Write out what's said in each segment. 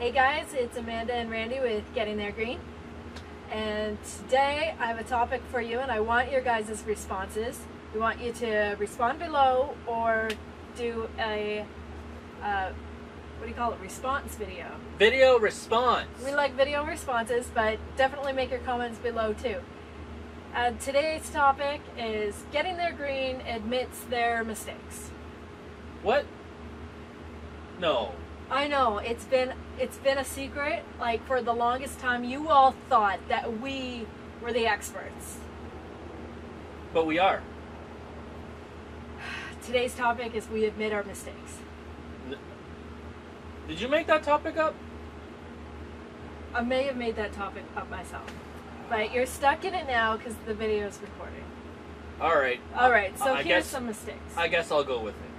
Hey guys, it's Amanda and Randy with Getting There Green. And today I have a topic for you and I want your guys' responses. We want you to respond below or do a, what do you call it, response video. Video response. We like video responses, but definitely make your comments below too. Today's topic is Getting There Green admits their mistakes. What? No. I know, it's been a secret. Like, for the longest time, you all thought that we were the experts. But we are. Today's topic is we admit our mistakes. Did you make that topic up? I may have made that topic up myself. But you're stuck in it now because the video is recording. Alright. Alright, so here's some mistakes. I guess I'll go with it.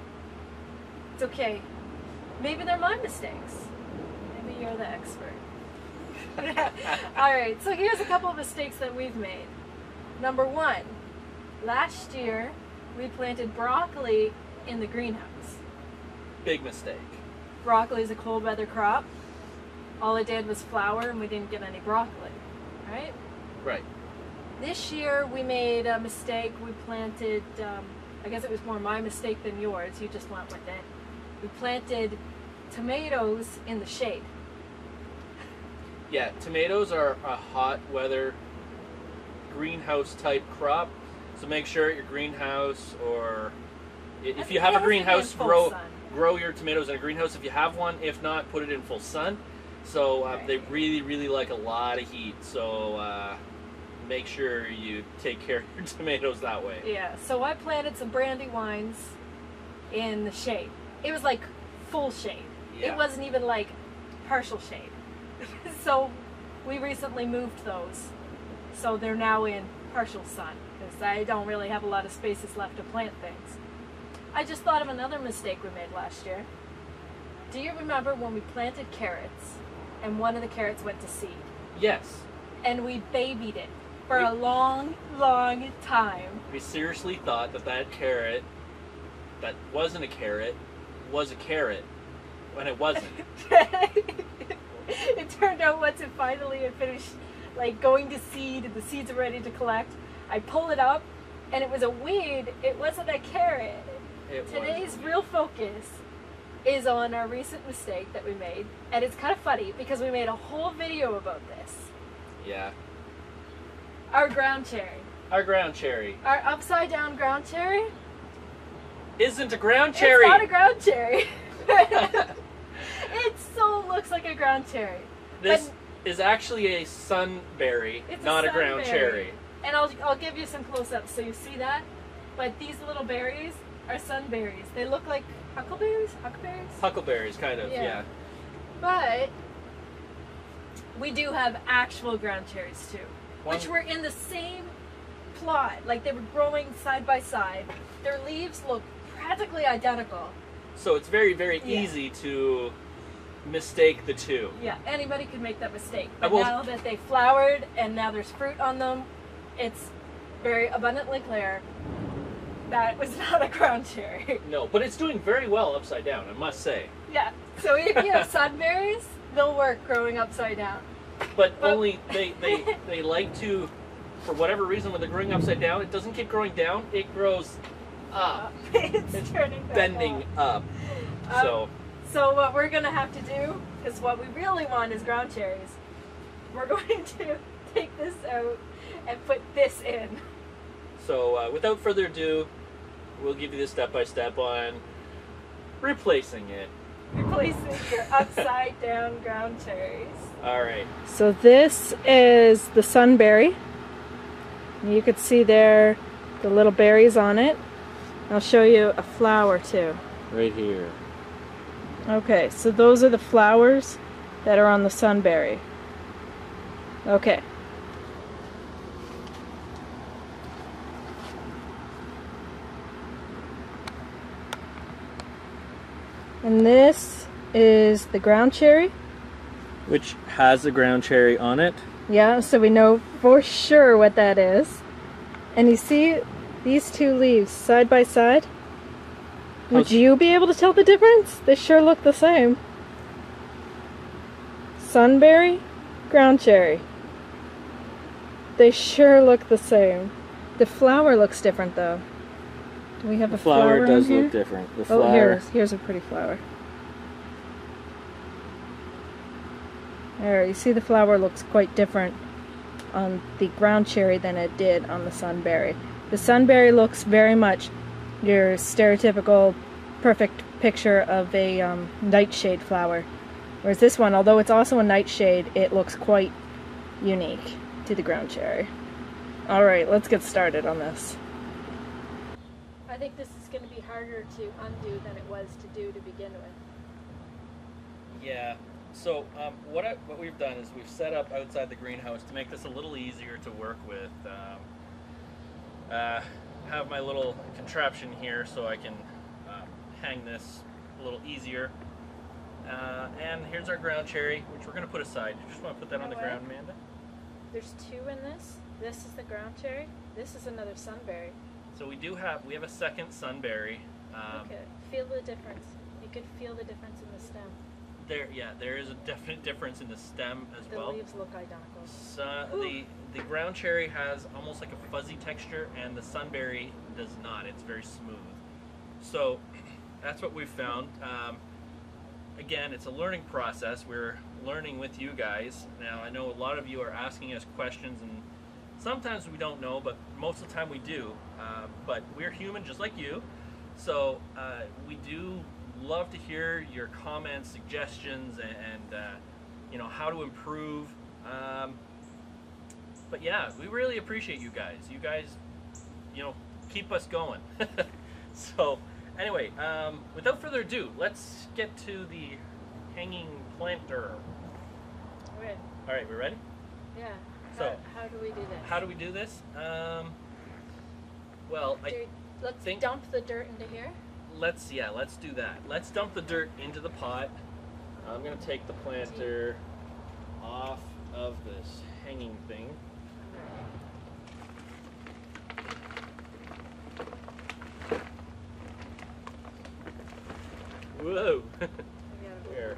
It's okay. Maybe they're my mistakes. Maybe you're the expert. Alright, so here's a couple of mistakes that we've made. Number one, last year we planted broccoli in the greenhouse. Big mistake. Broccoli is a cold weather crop. All it did was flower and we didn't get any broccoli, right? Right. This year we made a mistake. We planted, I guess it was more my mistake than yours. You just went with it. We planted tomatoes in the shade. Yeah, tomatoes are a hot weather greenhouse type crop. So make sure at your greenhouse, or if you have a greenhouse, grow your tomatoes in a greenhouse if you have one. If not, put it in full sun. So right. They really like a lot of heat. So make sure you take care of your tomatoes that way. Yeah, so I planted some brandywines in the shade. It was like full shade. Yeah. It wasn't even like partial shade. So we recently moved those. So they're now in partial sun because I don't really have a lot of spaces left to plant things. I just thought of another mistake we made last year. Do you remember when we planted carrots and one of the carrots went to seed? Yes. And we babied it for a long time. We seriously thought that carrot that wasn't a carrot was a carrot when it wasn't. It turned out once it finally had finished like going to seed and the seeds are ready to collect, I pull it up and it was a weed. It wasn't a carrot. Today's real focus is on our recent mistake that we made, and it's kind of funny because we made a whole video about this. Yeah. Our ground cherry. Our ground cherry. Our upside down ground cherry isn't a ground cherry. It's not a ground cherry. It so looks like a ground cherry. This is actually a sunberry, not a ground cherry. And I'll give you some close-ups so you see that. But these little berries are sunberries. They look like huckleberries? Huckleberries, kind of, yeah. But we do have actual ground cherries too, which were in the same plot. Like, they were growing side by side. Their leaves look practically identical. So it's very easy to mistake the two. Yeah, anybody could make that mistake. But now that they flowered and now there's fruit on them, it's very abundantly clear that it was not a ground cherry. No, but it's doing very well upside down, I must say. Yeah, so if you have sunberries, they'll work growing upside down. But only they like to, for whatever reason, when they're growing upside down, it doesn't keep growing down, it grows up. It's turning bending up. So what we're going to have to do, because what we really want is ground cherries, we're going to take this out and put this in. So without further ado, we'll give you the step-by-step on replacing it. Replacing your upside down ground cherries. Alright. So this is the sunberry. You could see there the little berries on it. I'll show you a flower too. Right here. Okay, so those are the flowers that are on the sunberry. Okay. And this is the ground cherry. Which has a ground cherry on it. Yeah, so we know for sure what that is. And you see these two leaves side by side? Would you be able to tell the difference? They sure look the same. Sunberry, ground cherry. They sure look the same. The flower looks different though. Do we have a flower? The flower does here? look different. The Oh, flower. here's a pretty flower. There, you see the flower looks quite different on the ground cherry than it did on the sunberry. The sunberry looks very much your stereotypical perfect picture of a nightshade flower. Whereas this one, although it's also a nightshade, it looks quite unique to the ground cherry. Alright, let's get started on this. I think this is going to be harder to undo than it was to do to begin with. Yeah. So what we've done is we've set up outside the greenhouse to make this a little easier to work with. Have my little contraption here so I can hang this a little easier. And here's our ground cherry, which we're going to put aside. You just want to put that on the ground, Amanda? There's two in this. This is the ground cherry. This is another sunberry. So we have a second sunberry. Okay, feel the difference. You could feel the difference in the stem. There is a definite difference in the stem as well. The leaves look identical. So, the ground cherry has almost like a fuzzy texture, and the sunberry does not. It's very smooth. So that's what we've found. Again, it's a learning process. We're learning with you guys. Now, I know a lot of you are asking us questions, and sometimes we don't know, but most of the time we do. But we're human just like you, so we do love to hear your comments, suggestions, and you know, how to improve. But yeah, we really appreciate you guys. You guys, you know, keep us going. So anyway, without further ado, let's get to the hanging planter. Okay. All right, we ready? Yeah. So how do we do this? How do we do this? Well, let's think dump the dirt into here. Let's do that. Let's dump the dirt into the pot. I'm gonna take the planter off of this hanging thing. Whoa! We're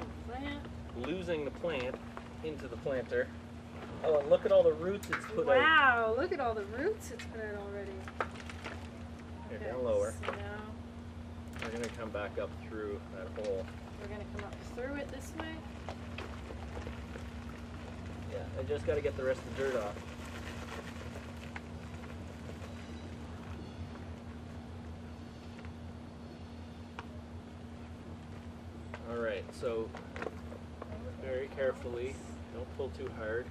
losing the plant into the planter. Oh, and look at all the roots it's put out. Wow, look at all the roots it's put out already. Here, down lower. So now we're going to come back up through that hole. We're going to come up through it this way. Yeah, I just got to get the rest of the dirt off. Alright, so very carefully, don't pull too hard.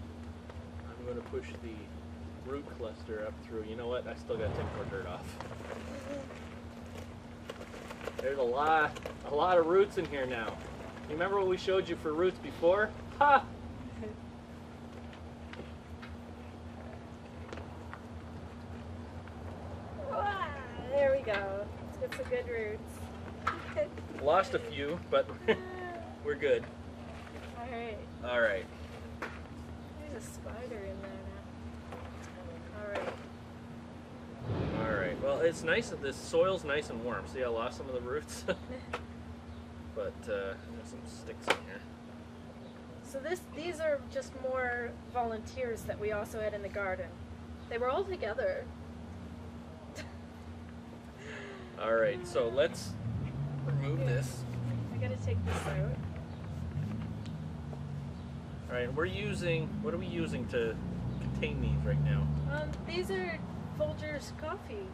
I'm going to push the root cluster up through. You know what? I still got to take more dirt off. There's a lot of roots in here now. You remember what we showed you for roots before? Ha! There we go. Let's get some good roots. Lost a few, but we're good. Alright. Alright. There's a spider in there now. Alright. Alright, well it's nice that this soil's nice and warm. See, I lost some of the roots. But there's some sticks in here. So these are just more volunteers that we also had in the garden. They were all together. Alright, so let's remove this. I gotta take this out. Alright, what are we using to contain these right now? These are Folgers coffee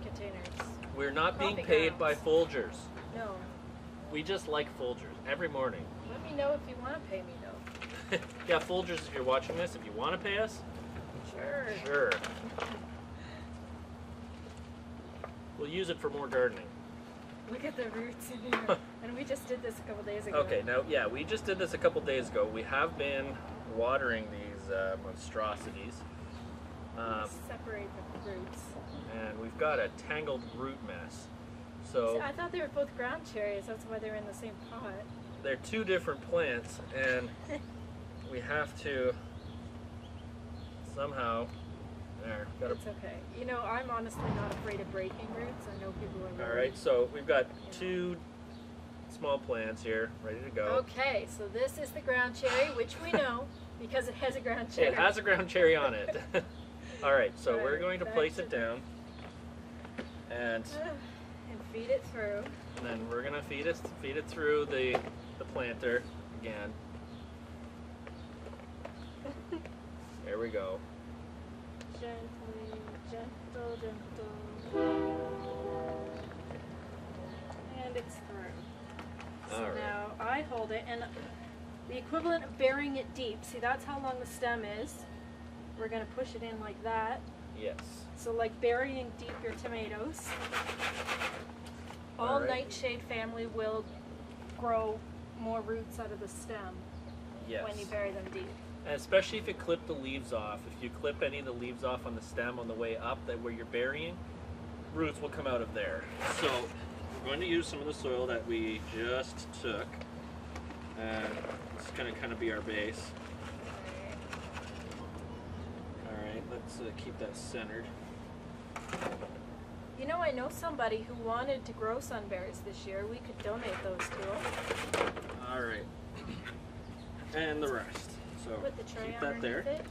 containers. We're not being Coffee paid by grounds. Folgers. No. We just like Folgers every morning. Let me know if you want to pay me though. Yeah, Folgers, if you're watching this, if you want to pay us, Sure. sure. We'll use it for more gardening. Look at the roots in here. And we just did this a couple days ago. Okay, now, yeah, we just did this a couple days ago. We have been watering these monstrosities. Separate the roots. And we've got a tangled root mess. So I thought they were both ground cherries. That's why they were in the same pot. they're two different plants, and we have to somehow. There, got It's okay. You know, I'm honestly not afraid of breaking roots. I know people are. All right, so we've got two small plants here, ready to go. Okay, so this is the ground cherry, which we know because it has a ground cherry. It has a ground cherry on it. All right, so All we're right, going to place it down, and feed it through. And then we're gonna feed it through the planter again. There we go. Gently, gentle. And it's through. So now I hold it, and the equivalent of burying it deep, see that's how long the stem is. We're gonna push it in like that. Yes. So like burying deep your tomatoes. All nightshade family will grow more roots out of the stem when you bury them deep. And especially if you clip the leaves off. If you clip any of the leaves off on the stem on the way up, that where you're burying, roots will come out of there. So we're going to use some of the soil that we just took, and it's going to kind of be our base. All right, let's keep that centered. You know, I know somebody who wanted to grow sunberries this year. We could donate those to them. All right. And the rest. So put the tray keep that there. It.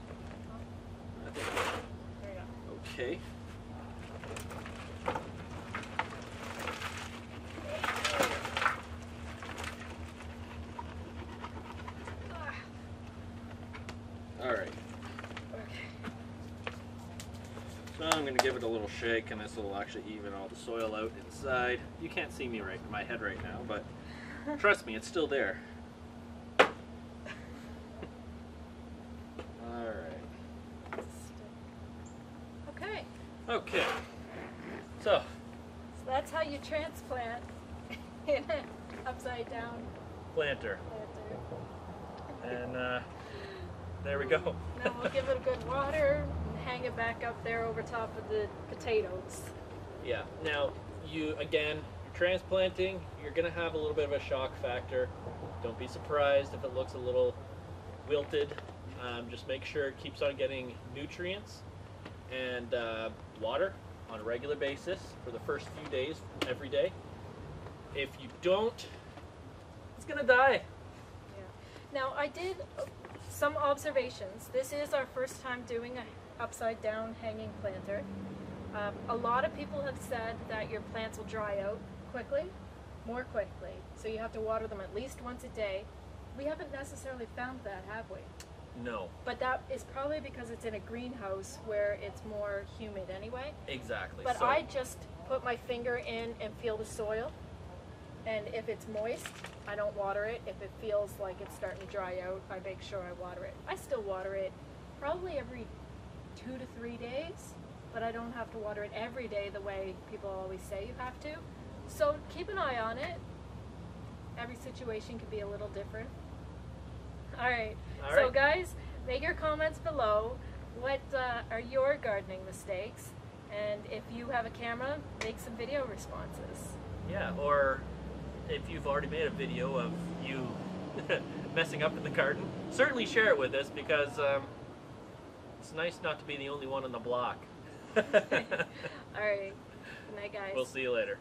There you go. Okay. All right. So I'm going to give it a little shake, and this will actually even all the soil out inside. You can't see me right in my head right now, but trust me, it's still there. All right. Okay. Okay. So that's how you transplant in an upside down planter. And there we go. Now we'll give it a good water. Hang it back up there over top of the potatoes. Yeah. Now, you're transplanting, you're going to have a little bit of a shock factor. Don't be surprised if it looks a little wilted. Just make sure it keeps on getting nutrients and water on a regular basis for the first few days, every day. If you don't, it's going to die. Yeah. Now, I did some observations. This is our first time doing a upside down hanging planter. A lot of people have said that your plants will dry out more quickly, so you have to water them at least once a day. We haven't necessarily found that, have we? No. But that is probably because it's in a greenhouse where it's more humid anyway. Exactly. But I just put my finger in and feel the soil, and if it's moist, I don't water it. If it feels like it's starting to dry out, I make sure I water it. I still water it probably every 2 to 3 days, but I don't have to water it every day the way people always say you have to. So keep an eye on it. Every situation could be a little different. All right. So guys, make your comments below. What are your gardening mistakes? And if you have a camera, make some video responses. Yeah, or if you've already made a video of you messing up in the garden, certainly share it with us, because it's nice not to be the only one on the block. All right. Good night, guys. We'll see you later.